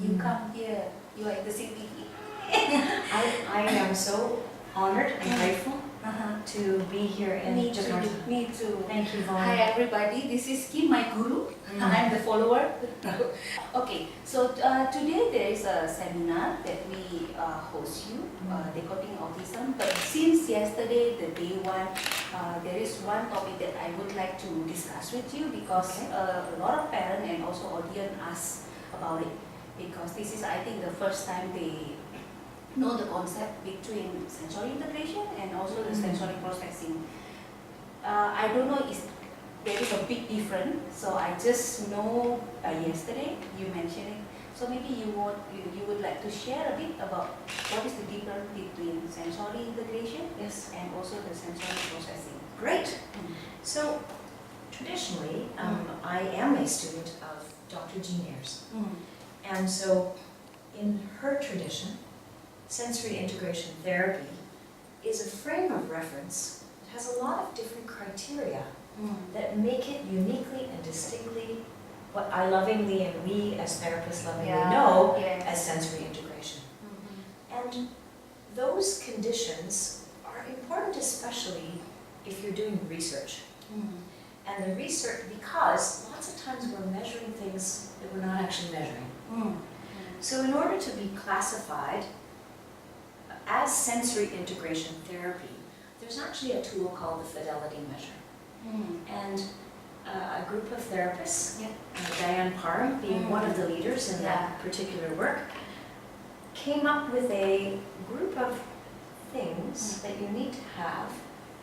you come here, you are in the city. I am so honored and grateful to be here in Jakarta. Me too. Thank you, Vaughn. Hi everybody, this is Kim, my guru. I'm the follower. Okay, so today there is a seminar that we host you, decoding autism. But since yesterday, the day one, there is one topic that I would like to discuss with you because a lot of parents and also audience ask about it, because this is, I think, the first time they know the concept between sensory integration and also the sensory processing. I don't know if there is a big difference, so I just know by yesterday you mentioned it. So maybe you would like to share a bit about what is the difference between sensory integration and also the sensory processing. Great. So traditionally, I am a student of Dr. Jean Ayres. And so in her tradition, sensory integration therapy is a frame of reference. It has a lot of different criteria that make it uniquely and distinctly what I lovingly and we as therapists lovingly know as sensory integration. And those conditions are important, especially if you're doing research. And the research, because lots of times we're measuring things that we're not actually measuring. So in order to be classified as sensory integration therapy, there's actually a tool called the fidelity measure. And a group of therapists, Diane Parham being one of the leaders in that particular work, came up with a group of things that you need to have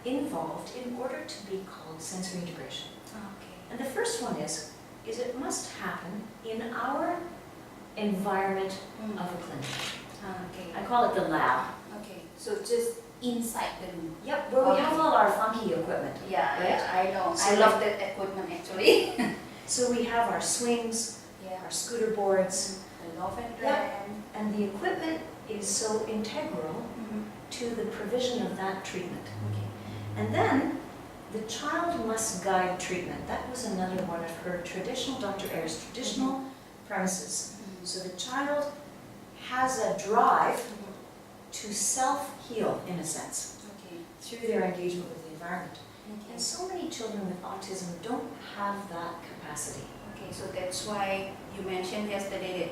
involved in order to be called sensory integration. And the first one is it must happen in our environment of a clinic. I call it the lab. Okay, so just inside the room. Yep, where we have all our funky equipment. I know. So I love that equipment actually. So we have our swings, our scooter boards, the love and and the equipment is so integral to the provision of that treatment. And then the child must guide treatment. That was another one of her traditional, Dr. Ayres' traditional premises. So the child has a drive to self-heal, in a sense, through their engagement with the environment. And so many children with autism don't have that capacity. Okay, so that's why you mentioned yesterday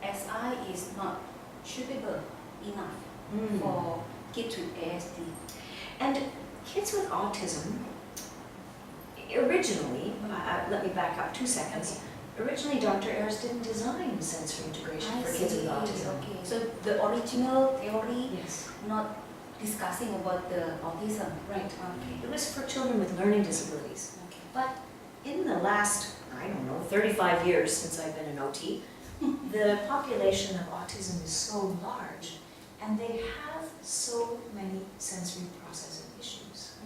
that SI is not suitable enough for kids with ASD. And kids with autism, originally, let me back up 2 seconds. Originally, Dr. Ayres didn't design sensory integration for kids with autism. Okay, so the original theory not discussing about the autism. Right. It was for children with learning disabilities. But in the last, 35 years since I've been an OT, the population of autism is so large, and they have so many sensory processing issues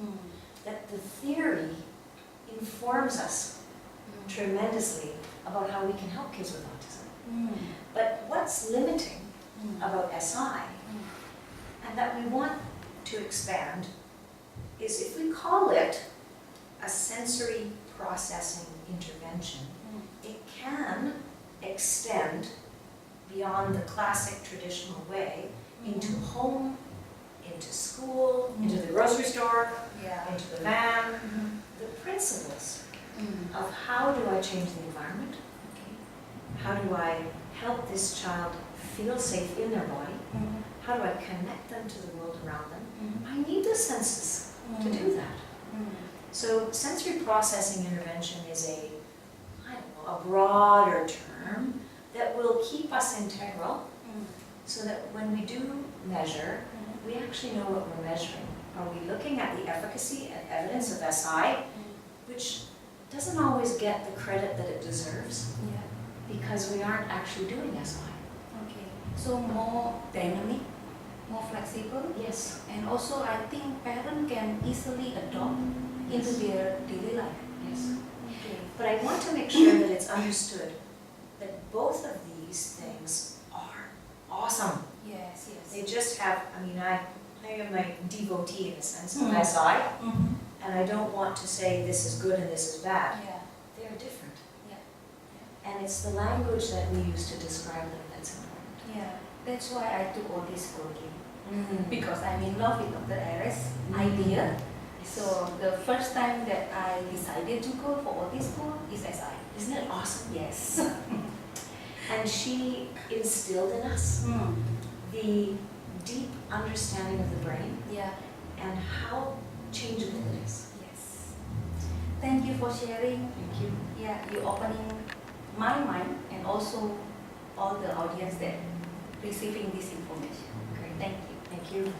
that the theory informs us tremendously about how we can help kids with autism. But what's limiting about SI, and that we want to expand, is if we call it a sensory processing intervention, it can extend beyond the classic traditional way into home, into school, into the grocery store, into the van. The principles of how do I change the environment, how do I help this child feel safe in their body, how do I connect them to the world around them, I need the senses to do that. So sensory processing intervention is a broader term that will keep us integral so that when we do measure, we actually know what we're measuring. Are we looking at the efficacy and evidence of SI, which doesn't always get the credit that it deserves because we aren't actually doing SI. Okay, so more dynamic, more flexible. Yes. And also I think parents can easily adopt into their daily life. Yes. Okay. But I want to make sure that it's understood that both of these things are awesome. Yes. They just have, I am a devotee in a sense of SI, and I don't want to say this is good and this is bad. They're different. And it's the language that we use to describe them that's important. Yeah, that's why I took all this program. Because I'm in love with Dr. Iris' idea. So the first time that I decided to go for all this school is SI. Isn't it awesome? Yes. And she instilled in us the deep understanding of the brain Yeah. and how changeable it is. Yes. Thank you for sharing. Thank you. Yeah, you opening my mind and also all the audience that receiving this information. Great. Thank you. Thank you.